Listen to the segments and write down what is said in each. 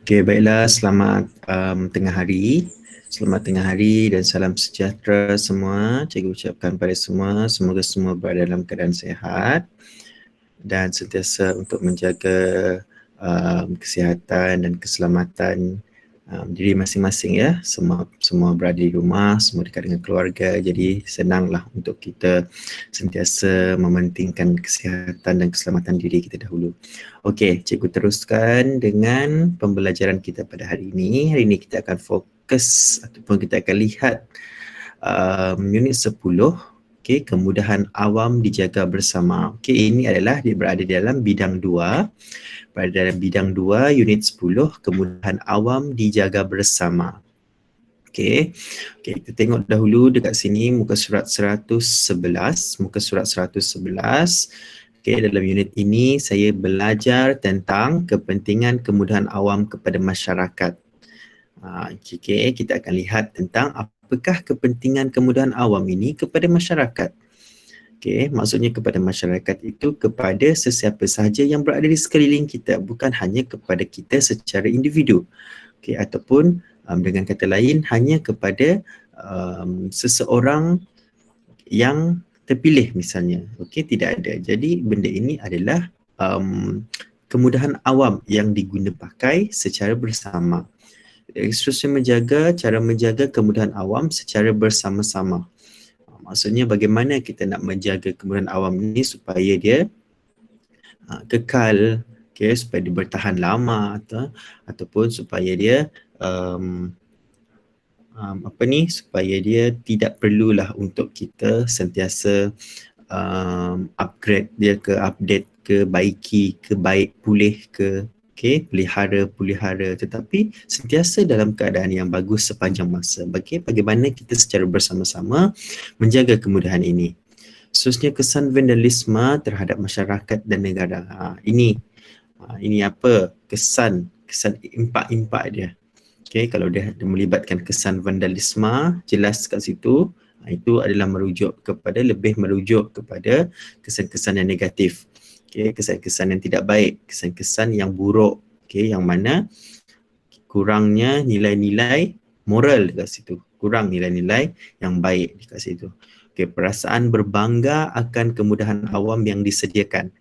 Okey, baiklah, selamat tengah hari. Selamat tengah hari dan salam sejahtera semua. Cikgu ucapkan pada semua, semoga semua berada dalam keadaan sihat dan sentiasa untuk menjaga kesihatan dan keselamatan diri masing-masing ya. Semua berada di rumah, semua dekat dengan keluarga. Jadi senanglah untuk kita sentiasa mementingkan kesihatan dan keselamatan diri kita dahulu. Okey, cikgu teruskan dengan pembelajaran kita pada hari ini. Hari ini kita akan fokus ataupun kita akan lihat unit 10. Okey, kemudahan awam dijaga bersama. Okey, ini adalah dia berada di dalam bidang 2. Pada dalam bidang 2, unit 10, kemudahan awam dijaga bersama. Okey, kita tengok dahulu dekat sini muka surat 111. Muka surat 111. Okey, dalam unit ini saya belajar tentang kepentingan kemudahan awam kepada masyarakat. Okey, kita akan lihat tentang apakah kepentingan kemudahan awam ini kepada masyarakat. Okey, maksudnya kepada masyarakat itu kepada sesiapa sahaja yang berada di sekeliling kita, bukan hanya kepada kita secara individu. Okey, ataupun dengan kata lain hanya kepada seseorang yang terpilih misalnya. Okey, tidak ada. Jadi benda ini adalah kemudahan awam yang diguna pakai secara bersama. Seterusnya cara menjaga kemudahan awam secara bersama-sama. Maksudnya bagaimana kita nak menjaga kemudahan awam ni supaya dia kekal, supaya dia bertahan lama ataupun supaya dia supaya dia tidak perlulah untuk kita sentiasa upgrade dia ke, update ke, baiki ke, baik pulih ke, pelihara, tetapi sentiasa dalam keadaan yang bagus sepanjang masa. Bagaimana kita secara bersama-sama menjaga kemudahan ini. Seterusnya, kesan vandalisme terhadap masyarakat dan negara. Ini apa kesan impak-impak dia. Okey, kalau dia melibatkan kesan vandalisme, jelas kat situ itu adalah lebih merujuk kepada kesan-kesan yang negatif. Okey, kesan-kesan yang tidak baik, kesan-kesan yang buruk, yang mana kurangnya nilai-nilai moral dekat situ, kurang nilai-nilai yang baik dekat situ. Okey, perasaan berbangga akan kemudahan awam yang disediakan.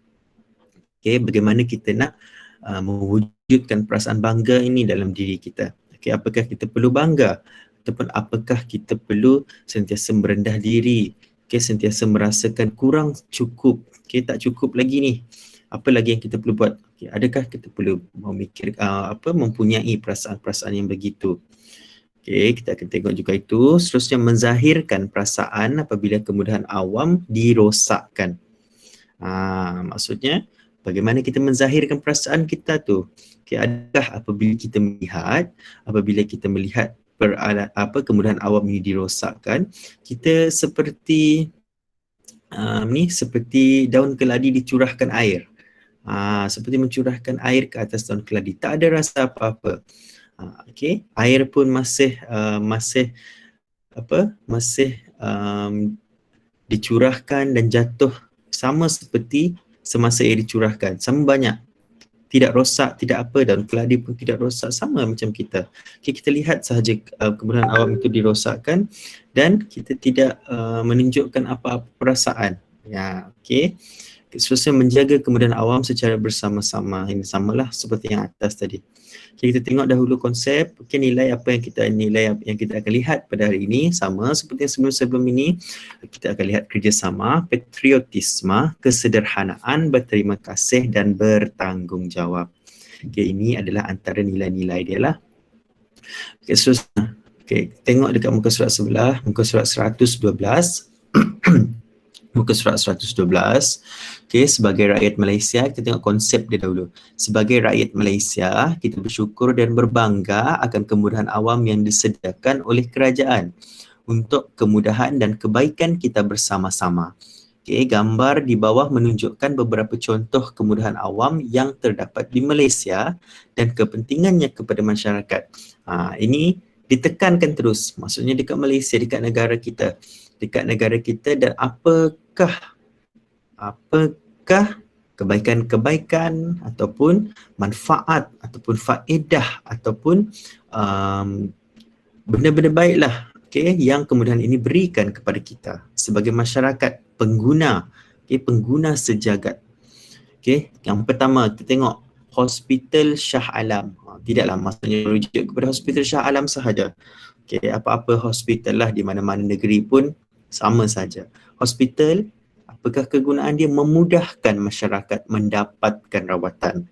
Okey, bagaimana kita nak mewujudkan perasaan bangga ini dalam diri kita. Okey, apakah kita perlu bangga ataupun apakah kita perlu sentiasa merendah diri, sentiasa merasakan kurang cukup, tak cukup lagi ni. Apa lagi yang kita perlu buat? Adakah kita perlu mempunyai perasaan-perasaan yang begitu? Kita akan tengok juga itu. Seterusnya, menzahirkan perasaan apabila kemudahan awam dirosakkan. Maksudnya bagaimana kita menzahirkan perasaan kita tu? Adakah apabila kita melihat kemudahan awam ini dirosakkan, kita seperti seperti daun keladi dicurahkan air. Seperti mencurahkan air ke atas daun keladi, tak ada rasa apa-apa. Air pun masih dicurahkan dan jatuh sama seperti semasa ia dicurahkan, sama banyak, tidak rosak, tidak apa, daun keladi pun tidak rosak, sama macam kita. Kita lihat sahaja kemudahan awam itu dirosakkan dan kita tidak menunjukkan apa-apa perasaan. Seterusnya, menjaga kemudahan awam secara bersama-sama. Ini samalah seperti yang atas tadi. Kita tengok dahulu konsep. Nilai apa yang kita akan lihat pada hari ini sama seperti yang sebelum ini. Kita akan lihat kerjasama, patriotisme, kesederhanaan, berterima kasih dan bertanggungjawab. Ini adalah antara nilai-nilai dia lah. Seterusnya, tengok dekat muka surat sebelah, muka surat 112. Muka surat 112. Sebagai rakyat Malaysia, kita tengok konsep dia dahulu. Sebagai rakyat Malaysia, kita bersyukur dan berbangga akan kemudahan awam yang disediakan oleh kerajaan untuk kemudahan dan kebaikan kita bersama-sama. Gambar di bawah menunjukkan beberapa contoh kemudahan awam yang terdapat di Malaysia dan kepentingannya kepada masyarakat. Ini ditekankan terus, maksudnya dekat Malaysia, dekat negara kita, dan apakah kebaikan-kebaikan ataupun manfaat ataupun faedah ataupun benda-benda baiklah, yang kemudahan ini berikan kepada kita sebagai masyarakat pengguna, pengguna sejagat. Yang pertama kita tengok Hospital Shah Alam. Tidaklah maksudnya merujuk kepada Hospital Shah Alam sahaja. Apa-apa hospital lah di mana-mana negeri pun sama saja. Hospital, apakah kegunaan dia? Memudahkan masyarakat mendapatkan rawatan.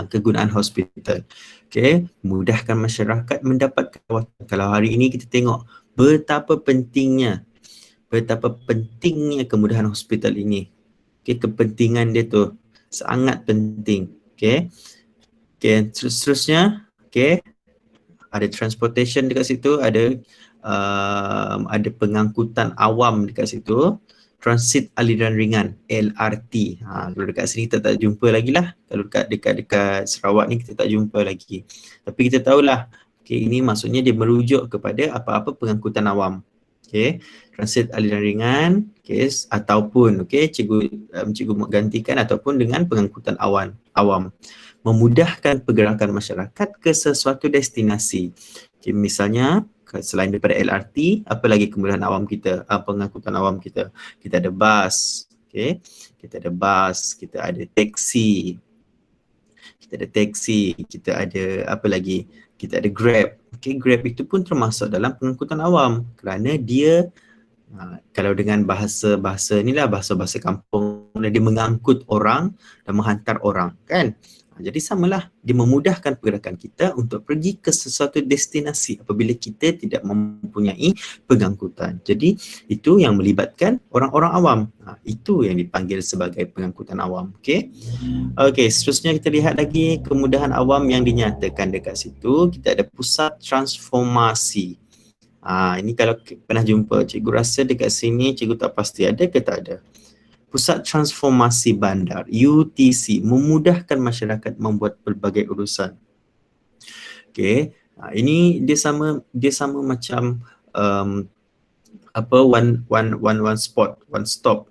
Kegunaan hospital. Mudahkan masyarakat mendapatkan rawatan. Kalau hari ini kita tengok betapa pentingnya kemudahan hospital ini. Kepentingan dia tu sangat penting. Seterusnya, ada transportation dekat situ, ada pengangkutan awam dekat situ, transit aliran ringan, LRT. Kalau dekat sini kita tak jumpa lagi lah. Kalau dekat Sarawak ni kita tak jumpa lagi. Tapi kita tahulah, ini maksudnya dia merujuk kepada apa-apa pengangkutan awam. Transit aliran ringan, ataupun cikgu gantikan ataupun dengan pengangkutan awam. Memudahkan pergerakan masyarakat ke sesuatu destinasi. Misalnya selain daripada LRT, apa lagi kemudahan awam kita, pengangkutan awam kita? Kita ada bas, kita ada bas, kita ada taksi, kita ada apa lagi? Kita ada Grab. Grab itu pun termasuk dalam pengangkutan awam kerana dia kalau dengan bahasa inilah, bahasa kampung, dia mengangkut orang dan menghantar orang, kan? Jadi samalah, dia memudahkan pergerakan kita untuk pergi ke sesuatu destinasi apabila kita tidak mempunyai pengangkutan. Jadi itu yang melibatkan orang-orang awam. Itu yang dipanggil sebagai pengangkutan awam. Seterusnya kita lihat lagi kemudahan awam yang dinyatakan dekat situ. Kita ada pusat transformasi. Ini kalau pernah jumpa, cikgu rasa dekat sini cikgu tak pasti ada ke tak ada. Pusat Transformasi Bandar, UTC, memudahkan masyarakat membuat pelbagai urusan. Ini dia sama macam one spot, one stop.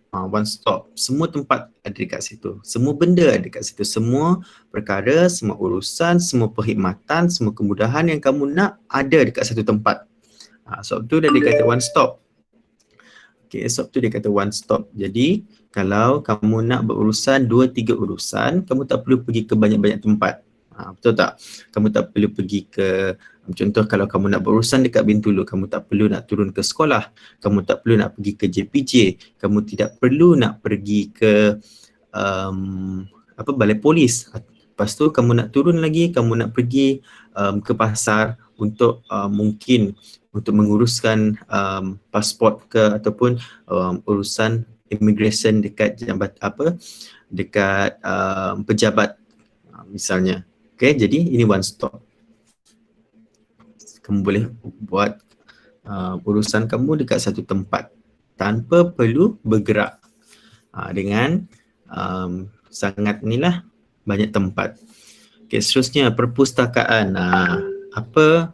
Semua tempat ada dekat situ. Semua benda ada dekat situ. Semua perkara, semua urusan, semua perkhidmatan, semua kemudahan yang kamu nak ada dekat satu tempat. Sebab tu dah dikata one stop. Sebab tu dia kata one stop. Jadi kalau kamu nak berurusan 2-3 urusan, kamu tak perlu pergi ke banyak-banyak tempat. Betul tak? Kamu tak perlu pergi ke, contoh kalau kamu nak berurusan dekat Bintulu, kamu tak perlu nak turun ke sekolah, kamu tak perlu nak pergi ke JPJ, kamu tidak perlu nak pergi ke balai polis. Lepas tu kamu nak turun lagi, kamu nak pergi ke pasar untuk mungkin untuk menguruskan pasport ke ataupun urusan immigration dekat dekat pejabat misalnya. Jadi ini one stop. Kamu boleh buat urusan kamu dekat satu tempat tanpa perlu bergerak dengan sangat inilah banyak tempat. Seterusnya perpustakaan. Apa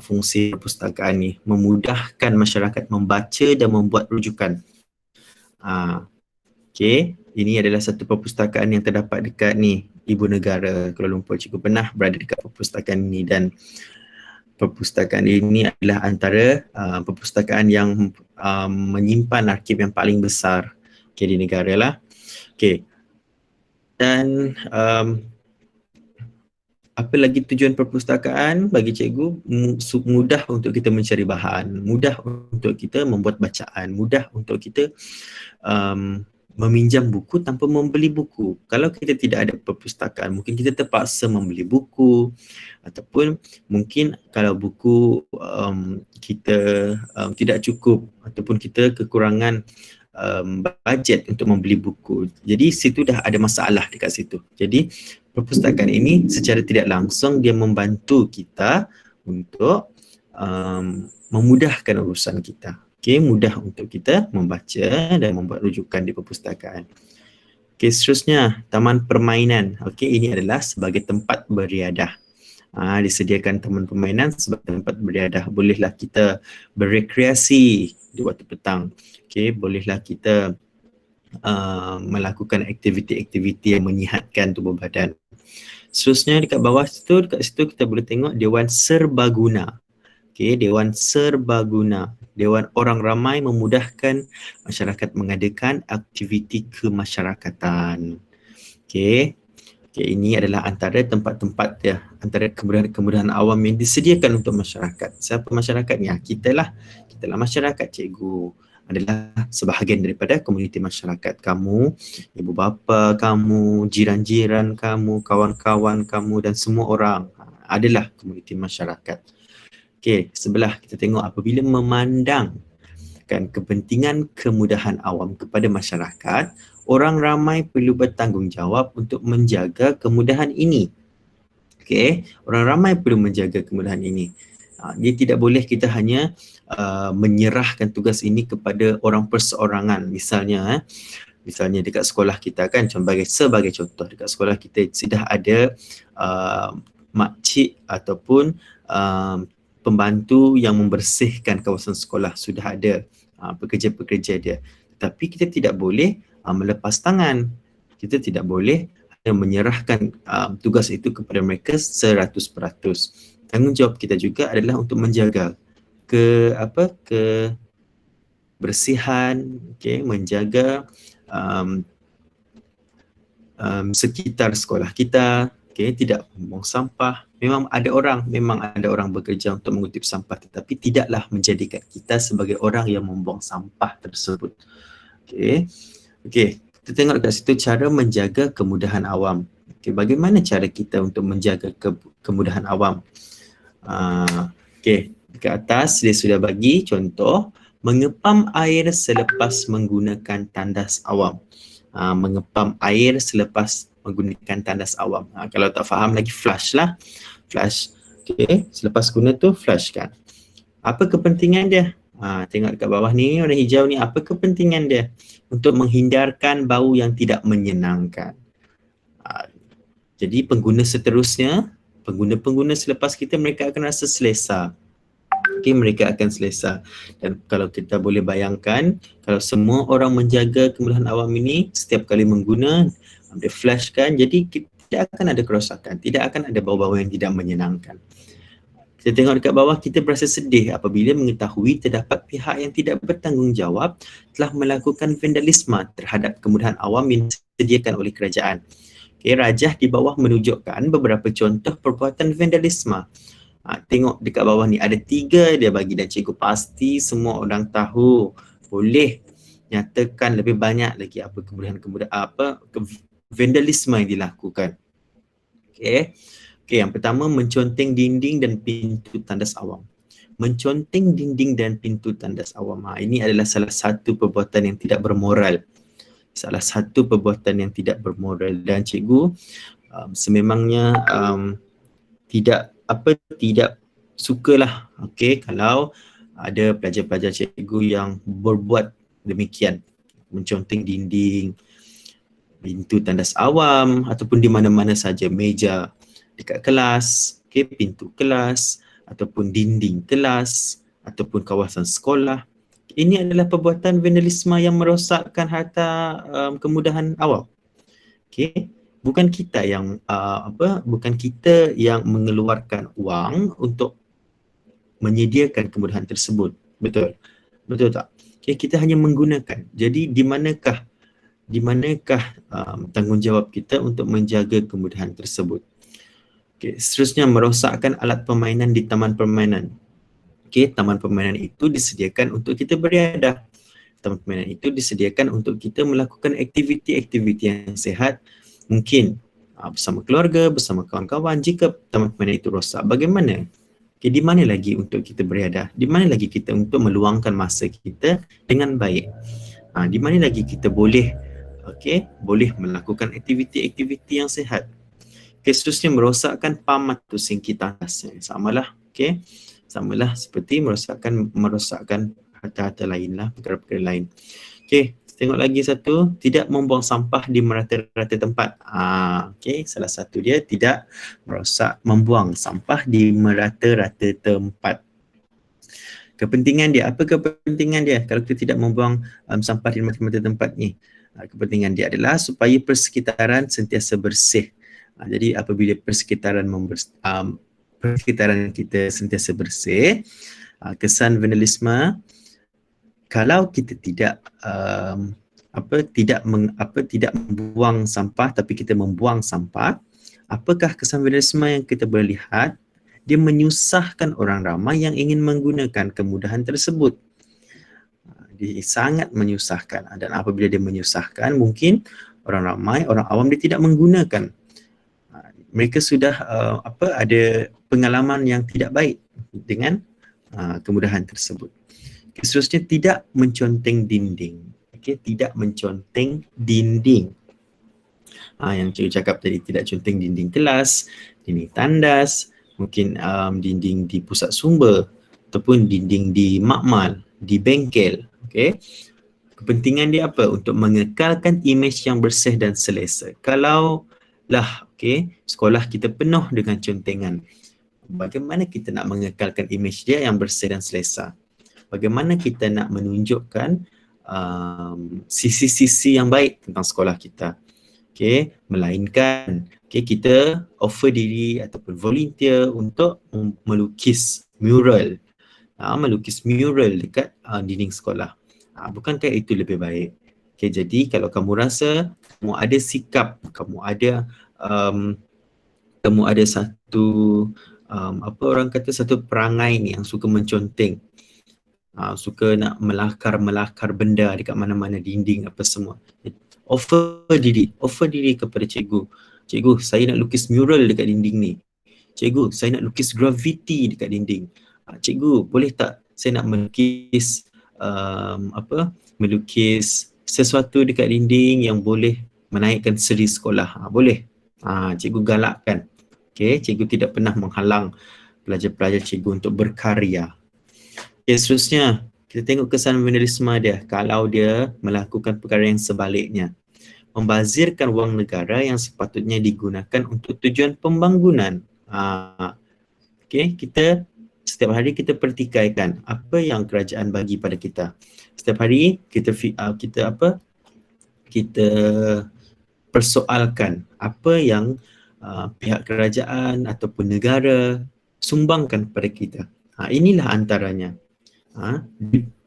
fungsi perpustakaan ni? Memudahkan masyarakat membaca dan membuat rujukan. Ini adalah satu perpustakaan yang terdapat dekat ni, Ibu Negara Kuala Lumpur. Cikgu pernah berada dekat perpustakaan ini dan perpustakaan ini adalah antara perpustakaan yang menyimpan arsip yang paling besar di negara lah. Dan apa lagi tujuan perpustakaan bagi cikgu? Mudah untuk kita mencari bahan, mudah untuk kita membuat bacaan, mudah untuk kita meminjam buku tanpa membeli buku. Kalau kita tidak ada perpustakaan, mungkin kita terpaksa membeli buku, ataupun mungkin kalau buku kita tidak cukup ataupun kita kekurangan bajet untuk membeli buku. Jadi situ dah ada masalah dekat situ. Jadi perpustakaan ini secara tidak langsung dia membantu kita untuk memudahkan urusan kita. Mudah untuk kita membaca dan membuat rujukan di perpustakaan. Seterusnya taman permainan. Ini adalah sebagai tempat beriadah. Disediakan taman permainan sebagai tempat beriadah. Bolehlah kita berrekreasi di waktu petang. Bolehlah kita melakukan aktiviti-aktiviti yang menyihatkan tubuh badan. Seterusnya dekat bawah situ, dekat situ kita boleh tengok Dewan Serbaguna. Okey, Dewan Serbaguna. Dewan orang ramai memudahkan masyarakat mengadakan aktiviti kemasyarakatan. Okey. Okey, ini adalah antara tempat-tempat ya, antara kemudahan-kemudahan awam yang disediakan untuk masyarakat. Siapa masyarakat ni? Kita lah masyarakat. Cikgu adalah sebahagian daripada komuniti masyarakat. Kamu, ibu bapa kamu, jiran-jiran kamu, kawan-kawan kamu dan semua orang adalah komuniti masyarakat. Okey, sebelah kita tengok apabila memandangkan kepentingan kemudahan awam kepada masyarakat, orang ramai perlu bertanggungjawab untuk menjaga kemudahan ini. Okey, orang ramai perlu menjaga kemudahan ini. Dia tidak boleh kita hanya menyerahkan tugas ini kepada orang perseorangan. Misalnya dekat sekolah kita kan, sebagai contoh, dekat sekolah kita sudah ada makcik ataupun pembantu yang membersihkan kawasan sekolah, sudah ada pekerja-pekerja dia. Tetapi kita tidak boleh melepas tangan. Kita tidak boleh hanya menyerahkan tugas itu kepada mereka 100%. Tanggungjawab kita juga adalah untuk menjaga kebersihan, menjaga sekitar sekolah kita, tidak membuang sampah. Memang ada orang bekerja untuk mengutip sampah, tetapi tidaklah menjadikan kita sebagai orang yang membuang sampah tersebut. Kita tengok dekat situ cara menjaga kemudahan awam. Bagaimana cara kita untuk menjaga kemudahan awam? Dekat atas dia sudah bagi contoh mengepam air selepas menggunakan tandas awam. Mengepam air selepas menggunakan tandas awam. Kalau tak faham lagi, flush lah. Flush. Selepas guna tu flush kan. Apa kepentingan dia? Tengok dekat bawah ni, warna hijau ni, apa kepentingan dia? Untuk menghindarkan bau yang tidak menyenangkan. Jadi pengguna seterusnya, pengguna-pengguna selepas kita, mereka akan rasa selesa. Mereka akan selesa. Dan kalau kita boleh bayangkan, kalau semua orang menjaga kemudahan awam ini, setiap kali mengguna, dia flashkan, jadi tidak akan ada kerosakan, tidak akan ada bau-bau yang tidak menyenangkan. Kita tengok dekat bawah, kita berasa sedih apabila mengetahui terdapat pihak yang tidak bertanggungjawab telah melakukan vandalisme terhadap kemudahan awam yang disediakan oleh kerajaan. Rajah di bawah menunjukkan beberapa contoh perbuatan vandalisme. Tengok dekat bawah ni, ada 3 dia bagi dan cikgu pasti semua orang tahu. Boleh nyatakan lebih banyak lagi apa vandalisme yang dilakukan. Yang pertama, menconteng dinding dan pintu tandas awam. Menconteng dinding dan pintu tandas awam. Ini adalah salah satu perbuatan yang tidak bermoral. Dan cikgu sememangnya tidak sukalah kalau ada pelajar-pelajar cikgu yang berbuat demikian, menconteng dinding, pintu tandas awam ataupun di mana-mana saja, meja dekat kelas, pintu kelas ataupun dinding kelas ataupun kawasan sekolah. Ini adalah perbuatan vandalisme yang merosakkan harta kemudahan awam. Bukan kita yang mengeluarkan wang untuk menyediakan kemudahan tersebut. Betul tak? Kita hanya menggunakan. Jadi di manakah tanggungjawab kita untuk menjaga kemudahan tersebut? Seterusnya, merosakkan alat permainan di taman permainan. Taman permainan itu disediakan untuk kita beriadah. Taman permainan itu disediakan untuk kita melakukan aktiviti-aktiviti yang sihat, mungkin bersama keluarga, bersama kawan-kawan. Jika taman permainan itu rosak, bagaimana? Di mana lagi untuk kita beriadah? Di mana lagi kita untuk meluangkan masa kita dengan baik? Di mana lagi kita boleh melakukan aktiviti-aktiviti yang sihat? Seterusnya, merosakkan pam atau singki tandas. Samalah seperti merosakkan harta-harta lain lah, perkara-perkara lain. Tengok lagi satu, tidak membuang sampah di merata-rata tempat. Salah satu dia tidak membuang sampah di merata-rata tempat. Kepentingan dia, apa kepentingan dia kalau kita tidak membuang sampah di merata-rata tempat ni? Kepentingan dia adalah supaya persekitaran sentiasa bersih. Jadi apabila persekitaran kita sentiasa bersih, kesan vandalisme, kalau kita tidak tidak membuang sampah tapi kita membuang sampah, apakah kesan vandalisme yang kita boleh lihat? Dia menyusahkan orang ramai yang ingin menggunakan kemudahan tersebut. Dia sangat menyusahkan, dan apabila dia menyusahkan, mungkin orang ramai, orang awam dia tidak menggunakan. Mereka sudah ada pengalaman yang tidak baik dengan kemudahan tersebut. Seterusnya, tidak menconteng dinding. Tidak menconteng dinding. Yang cikgu cakap tadi, tidak conteng dinding kelas, dinding tandas, mungkin dinding di pusat sumber ataupun dinding di makmal, di bengkel. Kepentingan dia apa? Untuk mengekalkan imej yang bersih dan selesa. Kalau lah sekolah kita penuh dengan contengan, bagaimana kita nak mengekalkan imej dia yang bersih dan selesa? Bagaimana kita nak menunjukkan sisi-sisi yang baik tentang sekolah kita? Melainkan kita offer diri ataupun volunteer untuk melukis mural. Melukis mural dekat dinding sekolah. Bukankah itu lebih baik? Jadi kalau kamu rasa kamu ada sikap, kamu ada satu satu perangai ni yang suka menconteng, suka nak melakar benda dekat mana-mana dinding apa semua, offer diri kepada cikgu. Cikgu, saya nak lukis mural dekat dinding ni. Cikgu, saya nak lukis graffiti dekat dinding. Cikgu, boleh tak saya nak melukis melukis sesuatu dekat dinding yang boleh menaikkan seri sekolah. Boleh. Cikgu galakkan. Cikgu tidak pernah menghalang pelajar-pelajar cikgu untuk berkarya. Seterusnya, kita tengok kesan vandalisme dia. Kalau dia melakukan perkara yang sebaliknya, membazirkan wang negara yang sepatutnya digunakan untuk tujuan pembangunan. Kita setiap hari kita pertikaikan apa yang kerajaan bagi pada kita. Setiap hari kita persoalkan apa yang pihak kerajaan ataupun negara sumbangkan kepada kita. Inilah antaranya.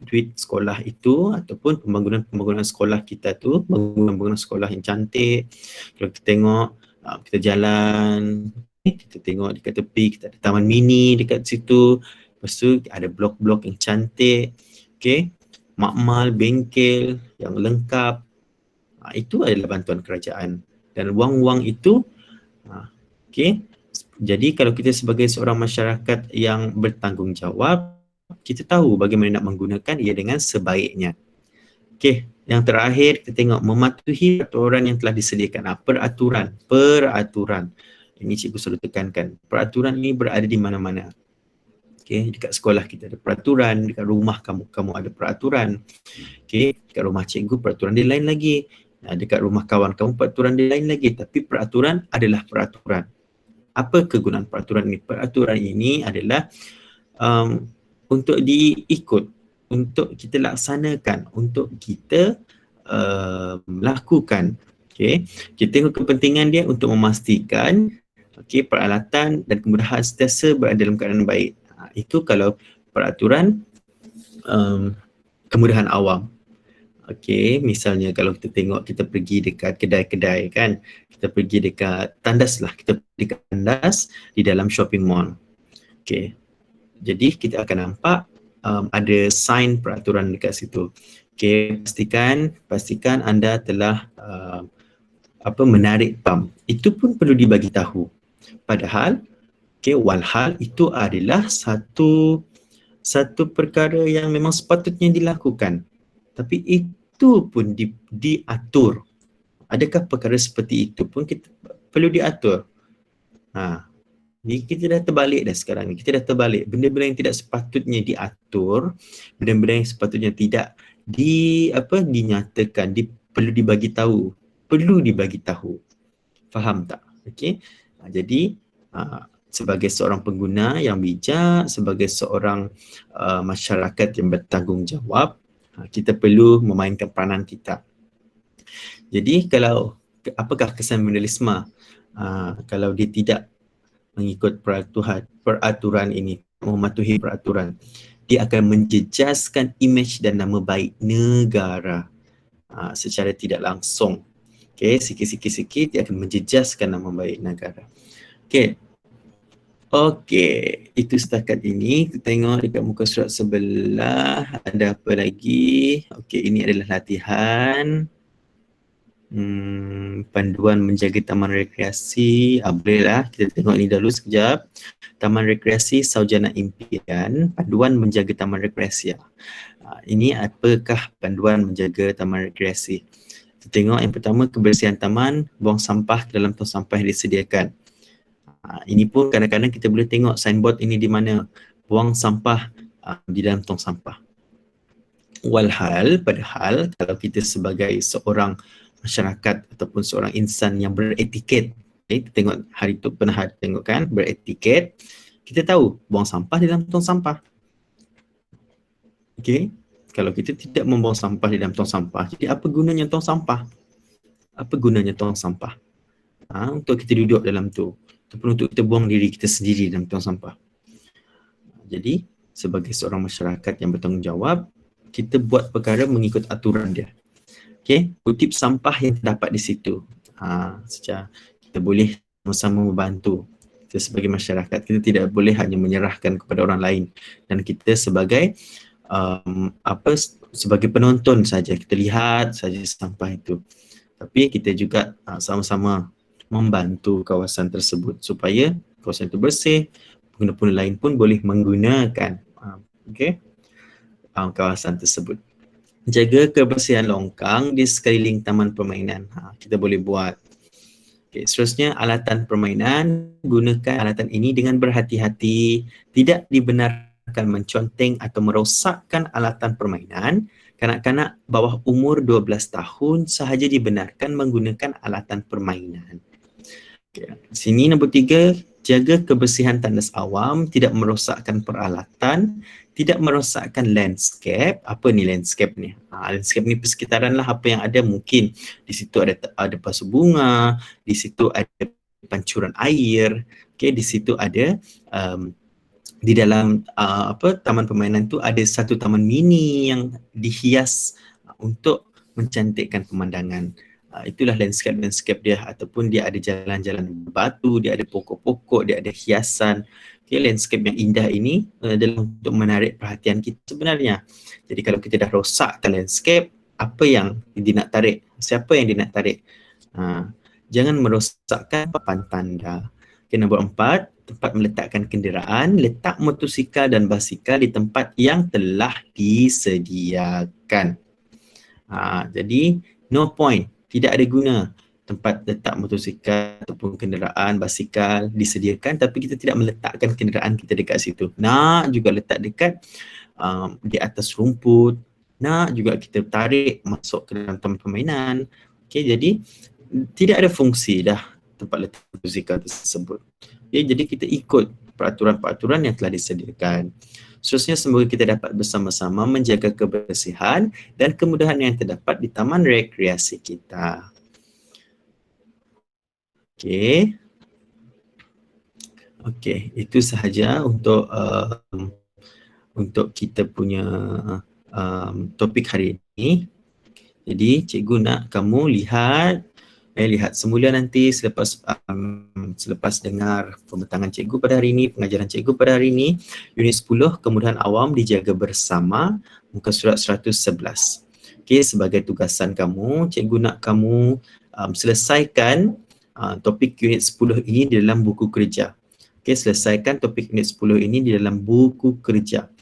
Duit sekolah itu ataupun pembangunan sekolah kita tu, pembangunan sekolah yang cantik. Kalau kita tengok, kita jalan, kita tengok dekat tepi, kita ada taman mini dekat situ. Lepas tu ada blok-blok yang cantik, makmal, bengkel yang lengkap. Itu adalah bantuan kerajaan. Dan wang-wang itu, jadi kalau kita sebagai seorang masyarakat yang bertanggungjawab, kita tahu bagaimana nak menggunakan ia dengan sebaiknya. Yang terakhir kita tengok mematuhi peraturan yang telah disediakan. Peraturan. Ini cikgu selalu tekankan. Peraturan ini berada di mana-mana. Dekat sekolah kita ada peraturan, dekat rumah kamu ada peraturan. Dekat rumah cikgu peraturan dia lain lagi. Dekat rumah kawan kamu peraturan dia lain lagi. Tapi peraturan adalah peraturan. Apa kegunaan peraturan ini? Peraturan ini adalah untuk diikut, untuk kita laksanakan, untuk kita melakukan. Kita tengok kepentingan dia untuk memastikan peralatan dan kemudahan sentiasa berada dalam keadaan baik. Itu kalau peraturan kemudahan awam. Misalnya kalau kita tengok, kita pergi dekat kedai-kedai kan, kita pergi dekat tandas lah, kita pergi dekat tandas di dalam shopping mall. Jadi kita akan nampak ada sign peraturan dekat situ. Pastikan anda telah menarik pam. Itu pun perlu dibagi tahu. Padahal walhal itu adalah satu perkara yang memang sepatutnya dilakukan. Tapi itu pun diatur. Adakah perkara seperti itu pun kita perlu diatur? Ni kita dah terbalik dah sekarang ni. Kita dah terbalik. Benda-benda yang tidak sepatutnya diatur, benda-benda yang sepatutnya tidak dinyatakan, perlu dibagi tahu. Faham tak? Jadi sebagai seorang pengguna yang bijak, sebagai seorang masyarakat yang bertanggungjawab, kita perlu memainkan peranan kita. Jadi kalau apakah kesan vandalisme kalau dia tidak mengikut peraturan ini, mematuhi peraturan, dia akan menjejaskan imej dan nama baik negara secara tidak langsung. Okey, sikit-sikit dia akan menjejaskan nama baik negara. Okey. Okey, itu setakat ini. Kita tengok dekat muka surat sebelah ada apa lagi. Okey, ini adalah latihan. Panduan menjaga taman rekreasi. Bolehlah kita tengok ni dulu sekejap. Taman rekreasi Saujana Impian, panduan menjaga taman rekreasi. Ini apakah panduan menjaga taman rekreasi? Kita tengok yang pertama, kebersihan taman, buang sampah ke dalam tong sampah yang disediakan. Ini pun kadang-kadang kita boleh tengok signboard ini di mana, buang sampah di dalam tong sampah. Padahal kalau kita sebagai seorang masyarakat ataupun seorang insan yang beretiket, kita tengok hari tu pernah tengok kan, beretiket, kita tahu buang sampah di dalam tong sampah. Okey, kalau kita tidak membuang sampah di dalam tong sampah, jadi apa gunanya tong sampah? Apa gunanya tong sampah? Untuk kita duduk dalam tu, ataupun untuk kita buang diri kita sendiri dalam tong sampah. Jadi sebagai seorang masyarakat yang bertanggungjawab, kita buat perkara mengikut aturan dia. Okey, kutip sampah yang terdapat di situ. Secara kita boleh sama-sama membantu. Kita sebagai masyarakat, kita tidak boleh hanya menyerahkan kepada orang lain, dan kita sebagai sebagai penonton saja, kita lihat saja sampah itu. Tapi kita juga sama-sama membantu kawasan tersebut supaya kawasan itu bersih, pengguna-pengguna lain pun boleh menggunakan kawasan tersebut. Jaga kebersihan longkang di sekeliling taman permainan. Kita boleh buat. Seterusnya, alatan permainan. Gunakan alatan ini dengan berhati-hati. Tidak dibenarkan menconteng atau merosakkan alatan permainan. Kanak-kanak bawah umur 12 tahun sahaja dibenarkan menggunakan alatan permainan. Sini nombor 3, jaga kebersihan tandas awam, tidak merosakkan peralatan, tidak merosakkan landscape. Apa ni landscape ni? Landscape ni persekitaran lah, apa yang ada. Mungkin di situ ada pasu bunga, di situ ada pancuran air, di situ ada di dalam taman permainan tu ada satu taman mini yang dihias untuk mencantikkan pemandangan. Itulah landscape dia, ataupun dia ada jalan-jalan batu, dia ada pokok-pokok, dia ada hiasan. Landscape yang indah ini adalah untuk menarik perhatian kita sebenarnya. Jadi kalau kita dah rosakkan landscape, apa yang dia nak tarik? Siapa yang dia nak tarik? Jangan merosakkan papan tanda. Nombor 4, tempat meletakkan kenderaan, letak motosikal dan basikal di tempat yang telah disediakan. Jadi no point, tidak ada guna tempat letak motosikal ataupun kenderaan, basikal disediakan tapi kita tidak meletakkan kenderaan kita dekat situ. Nak juga letak dekat di atas rumput, nak juga kita tarik masuk ke dalam taman permainan. Jadi tidak ada fungsi dah tempat letak motosikal tersebut. Jadi kita ikut peraturan-peraturan yang telah disediakan. Seterusnya, semoga kita dapat bersama-sama menjaga kebersihan dan kemudahan yang terdapat di taman rekreasi kita. Okey, itu sahaja untuk kita punya topik hari ini. Jadi cikgu nak kamu lihat semula nanti selepas dengar pembentangan cikgu pada hari ini, pengajaran cikgu pada hari ini, unit 10 kemudahan awam dijaga bersama, muka surat 111. Sebagai tugasan kamu, cikgu nak kamu selesaikan topik unit 10 ini di dalam buku kerja. Selesaikan topik unit 10 ini di dalam buku kerja.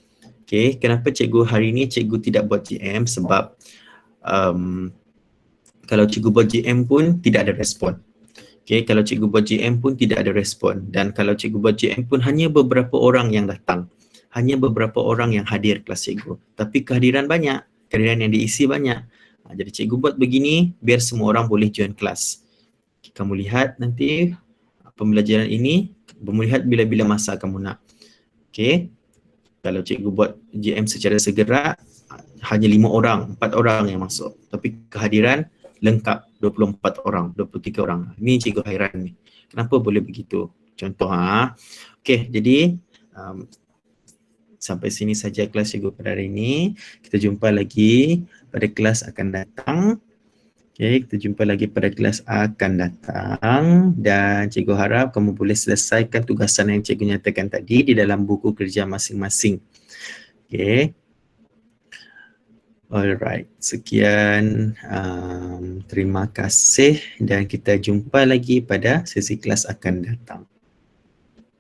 Kenapa cikgu hari ini cikgu tidak buat GM? Sebab kalau cikgu buat GM pun tidak ada respon. Kalau cikgu buat GM pun tidak ada respon. Dan kalau cikgu buat GM pun hanya beberapa orang yang datang. Hanya beberapa orang yang hadir kelas cikgu. Tapi kehadiran banyak. Kehadiran yang diisi banyak. Jadi cikgu buat begini biar semua orang boleh join kelas. Kamu lihat nanti pembelajaran ini, kamu lihat bila-bila masa kamu nak. Kalau cikgu buat GM secara segera, hanya 5 orang, 4 orang yang masuk. Tapi kehadiran lengkap 24 orang, 23 orang. Ni cikgu hairan ni. Kenapa boleh begitu? Contoh okey, jadi sampai sini saja kelas cikgu pada hari ini. Kita jumpa lagi pada kelas akan datang. Okey, kita jumpa lagi pada kelas akan datang dan cikgu harap kamu boleh selesaikan tugasan yang cikgu nyatakan tadi di dalam buku kerja masing-masing. Okey. Alright, sekian. Terima kasih dan kita jumpa lagi pada sesi kelas akan datang.